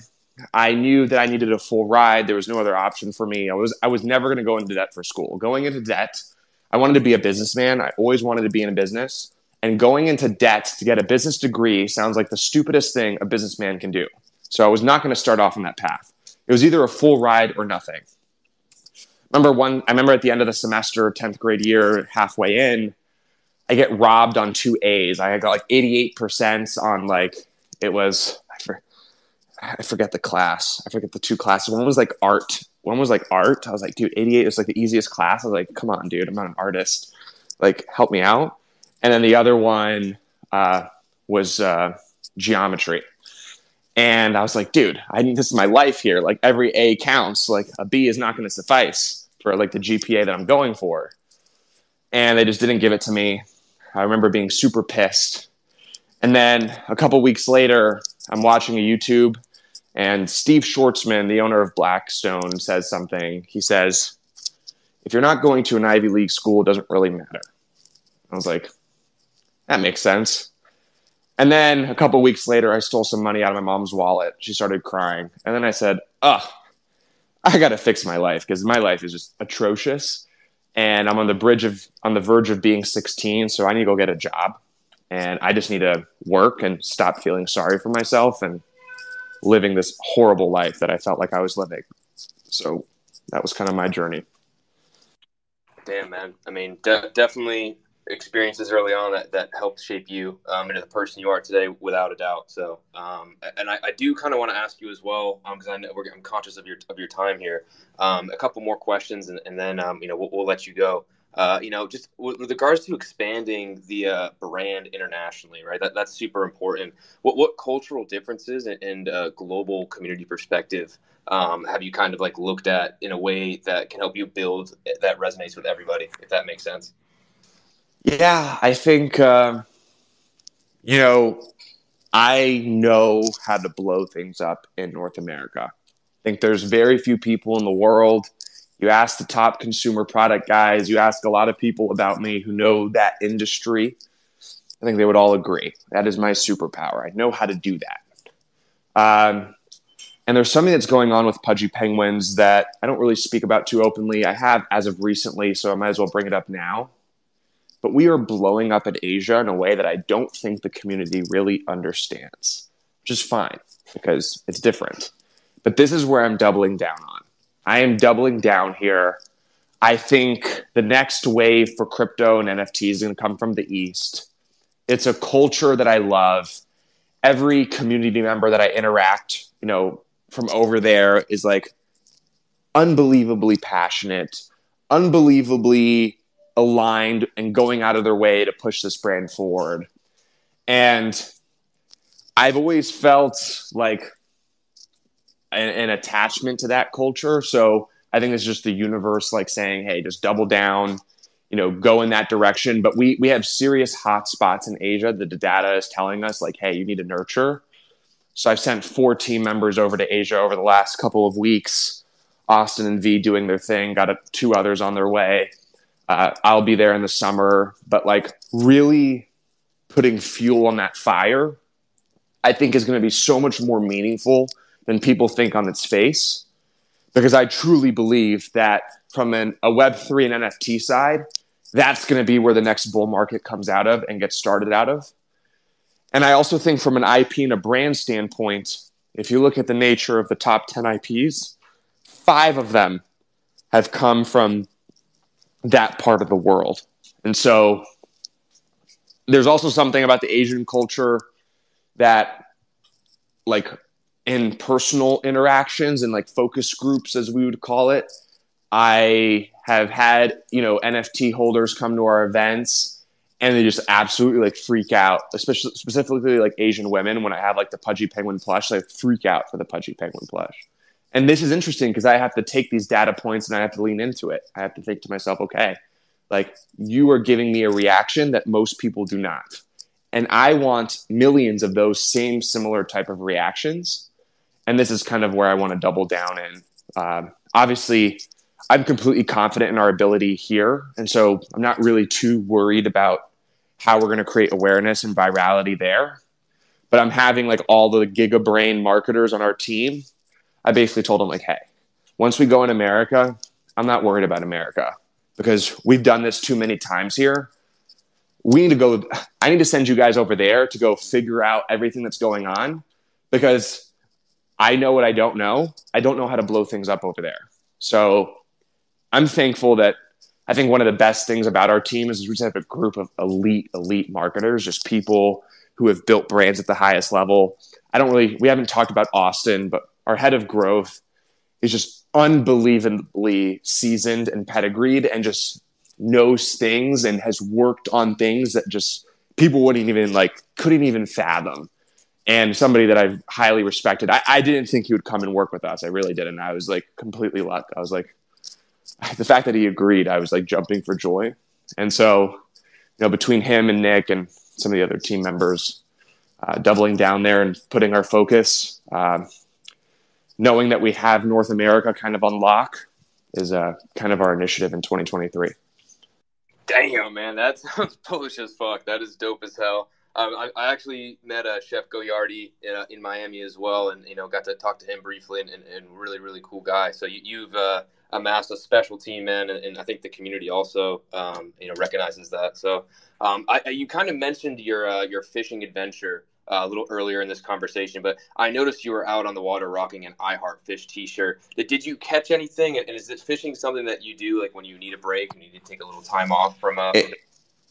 I knew that I needed a full ride. There was no other option for me. I was never going to go into debt for school. Going into debt, I wanted to be a businessman. I always wanted to be in a business. And going into debt to get a business degree sounds like the stupidest thing a businessman can do. So I was not going to start off on that path. It was either a full ride or nothing. I remember at the end of the semester, 10th grade year, halfway in, I get robbed on 2 A's. I got like 88% on I forget the class. I forget the 2 classes. One was like art. I was like, dude, 88 is like the easiest class. I was like, come on, dude, I'm not an artist. Like, help me out. And then the other one was geometry. And I was like, dude, this is my life here. Like, every A counts. Like, a B is not going to suffice for like the GPA that I'm going for. And they just didn't give it to me. I remember being super pissed. And then a couple weeks later, I'm watching a YouTube, and Steve Schwartzman, the owner of Blackstone, says something. He says, if you're not going to an Ivy League school, it doesn't really matter. I was like, that makes sense. And then a couple weeks later, I stole some money out of my mom's wallet. She started crying. And then I said, I got to fix my life, because my life is just atrocious. And I'm on the verge of being 16, so I need to go get a job. And I just need to work and stop feeling sorry for myself and living this horrible life that I felt like I was living. So that was kind of my journey. Damn, man. I mean, definitely experiences early on that helped shape you into the person you are today, without a doubt. So, and I do kind of want to ask you as well, because I'm conscious of your time here. A couple more questions, and then we'll let you go. Just with regards to expanding the brand internationally, right? That's super important. What cultural differences and global community perspective have you kind of like looked at in a way that can help you build that resonates with everybody, if that makes sense? Yeah, I think, I know how to blow things up in North America. I think there's very few people in the world. You ask the top consumer product guys, you ask a lot of people about me who know that industry, I think they would all agree. That is my superpower. I know how to do that. And there's something that's going on with Pudgy Penguins that I don't really speak about too openly. I have as of recently, so I might as well bring it up now. But we are blowing up in Asia in a way that I don't think the community really understands, which is fine because it's different. But this is where I'm doubling down on. I am doubling down here. I think the next wave for crypto and NFTs is going to come from the East. It's a culture that I love. Every community member that I interact, from over there is like unbelievably passionate, unbelievably aligned, and going out of their way to push this brand forward. And I've always felt like an attachment to that culture. So I think it's just the universe like saying, hey, just double down, go in that direction. But we have serious hotspots in Asia that the data is telling us like, hey, you need to nurture. So I've sent 4 team members over to Asia over the last couple of weeks. Austin and V doing their thing, got 2 others on their way. I'll be there in the summer, but like really putting fuel on that fire, I think is going to be so much more meaningful than people think on its face, because I truly believe that from a Web3 and NFT side, that's going to be where the next bull market comes out of and gets started out of. And I also think from an IP and a brand standpoint, if you look at the nature of the top 10 IPs, 5 of them have come from that part of the world. And so there's also something about the Asian culture that, like, in personal interactions and like focus groups, as we would call it, I have had, NFT holders come to our events and they just absolutely like freak out, especially specifically like Asian women. When I have like the Pudgy Penguin plush, they freak out for the Pudgy Penguin plush. And this is interesting because I have to take these data points and I have to lean into it. I have to think to myself, okay, like, you are giving me a reaction that most people do not. And I want millions of those same similar type of reactions. And this is kind of where I want to double down in. Obviously, I'm completely confident in our ability here. And so I'm not really too worried about how we're going to create awareness and virality there. But I'm having like all the giga brain marketers on our team. I basically told them, like, hey, once we go in America, I'm not worried about America because we've done this too many times here. I need to send you guys over there to go figure out everything that's going on because I know what I don't know. I don't know how to blow things up over there. So I'm thankful that I think one of the best things about our team is we just have a group of elite marketers, just people who have built brands at the highest level. We haven't talked about Austin, but our head of growth is just unbelievably seasoned and pedigreed and just knows things and has worked on things that just people couldn't even fathom. And somebody that I've highly respected. I didn't think he would come and work with us. I really didn't. I was like completely lucky. I was like, the fact that he agreed, I was like jumping for joy. And so, between him and Nick and some of the other team members, doubling down there and putting our focus, knowing that we have North America kind of on lock is kind of our initiative in 2023. Damn, man, that sounds bullish as fuck. That is dope as hell. I actually met Chef Goyardi in Miami as well, and got to talk to him briefly, and really, really cool guy. So you've amassed a special team, man, and I think the community also recognizes that. So you kind of mentioned your fishing adventure a little earlier in this conversation, but I noticed you were out on the water rocking an I Heart Fish t-shirt. Did you catch anything? And is this fishing something that you do like when you need a break and you need to take a little time off from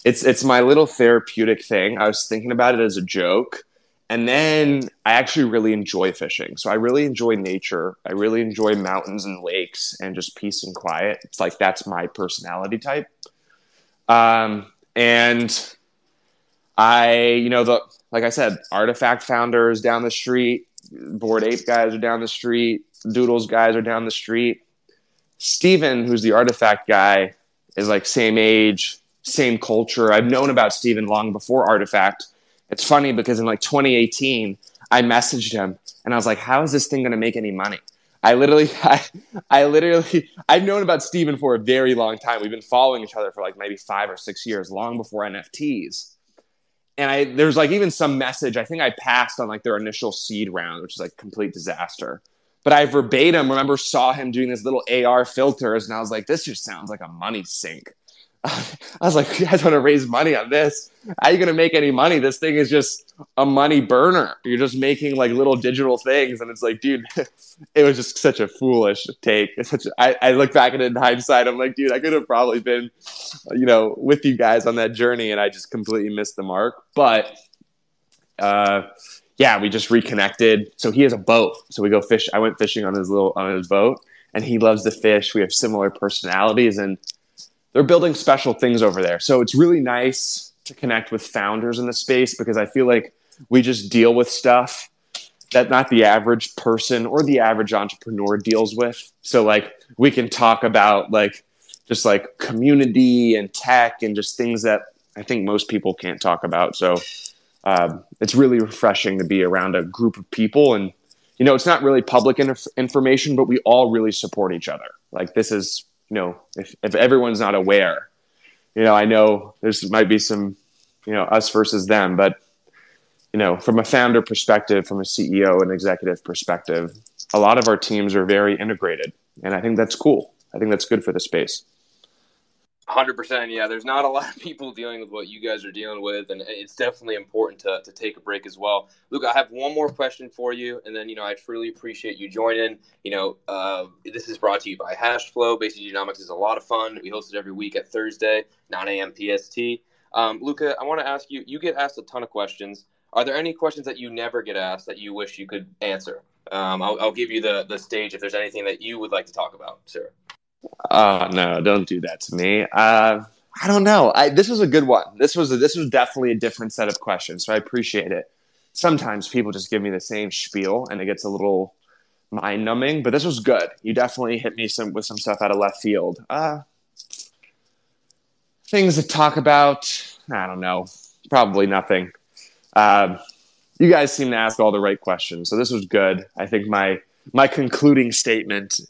It's my little therapeutic thing. I was thinking about it as a joke. And then I actually really enjoy fishing. So I really enjoy nature. I really enjoy mountains and lakes and just peace and quiet. It's like that's my personality type. And like I said, Artifact founders down the street, Bored Ape guys are down the street, Doodles guys are down the street. Steven, who's the Artifact guy, is like same age, same culture. I've known about Steven long before Artifact. It's funny because in like 2018, I messaged him and I was like, how is this thing going to make any money? I've known about Steven for a very long time. We've been following each other for like maybe 5 or 6 years, long before NFTs. And there's like even some message, I think I passed on like their initial seed round, which is like complete disaster. But I verbatim saw him doing this little AR filters and I was like, this just sounds like a money sink. I was like, you guys want to raise money on this? How are you going to make any money? This thing is just a money burner. You're just making like little digital things. And it's like, dude, it was just such a foolish take. I look back at it in hindsight. I'm like, dude, I could have probably been, with you guys on that journey. And I just completely missed the mark. But we just reconnected. So he has a boat. So we go fish. I went fishing on his boat and he loves to fish. We have similar personalities and they're building special things over there. So it's really nice to connect with founders in the space because I feel like we just deal with stuff that not the average person or the average entrepreneur deals with. So like we can talk about like just like community and tech and just things that I think most people can't talk about. So it's really refreshing to be around a group of people. And, it's not really public information, but we all really support each other. Like this is, if everyone's not aware, I know there's might be some, us versus them, but, from a founder perspective, from a CEO and executive perspective, a lot of our teams are very integrated. And I think that's cool. I think that's good for the space. 100%. Yeah, there's not a lot of people dealing with what you guys are dealing with, and it's definitely important to take a break as well. Luke, I have one more question for you, and then, I truly appreciate you joining. This is brought to you by Hashflow. Basic Degenomics is a lot of fun. We host it every week at Thursday, 9 a.m. PST. Luca, I want to ask you, you get asked a ton of questions. Are there any questions that you never get asked that you wish you could answer? I'll give you the stage if there's anything that you would like to talk about, sir. Oh no, don't do that to me. I don't know. This was a good one. This was definitely a different set of questions, so I appreciate it. Sometimes people just give me the same spiel, and it gets a little mind numbing. But this was good. You definitely hit me with some stuff out of left field. Things to talk about. I don't know. Probably nothing. You guys seem to ask all the right questions, so this was good. I think my concluding statement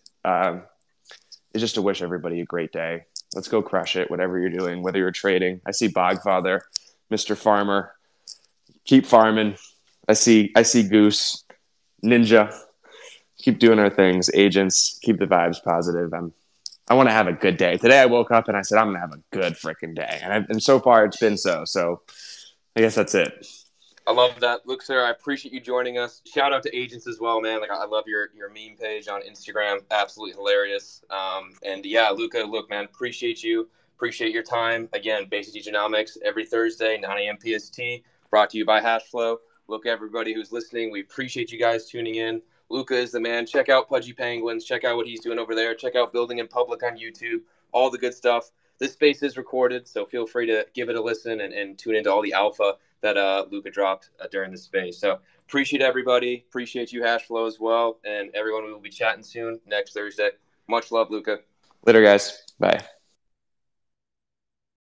is just to wish everybody a great day. Let's go crush it, whatever you're doing, whether you're trading. I see Bogfather, Mr. Farmer. Keep farming. I see Goose, Ninja. Keep doing our things. Agents, keep the vibes positive. I want to have a good day. Today I woke up and I said, I'm going to have a good freaking day. And so far it's been so. So I guess that's it. I love that. Luke, sir, I appreciate you joining us. Shout out to Agents as well, man. I love your meme page on Instagram. Absolutely hilarious. And yeah, Luca, look, man, appreciate you. Appreciate your time. Again, Basic Degenomics every Thursday, 9 a.m. PST, brought to you by Hashflow. Look, everybody who's listening, we appreciate you guys tuning in. Luca is the man. Check out Pudgy Penguins. Check out what he's doing over there. Check out Building in Public on YouTube. All the good stuff. This space is recorded, so feel free to give it a listen and tune into all the alpha that Luca dropped during the space. So appreciate everybody. Appreciate you, Hashflow, as well. And everyone, we will be chatting soon next Thursday. Much love, Luca. Later, guys. Bye.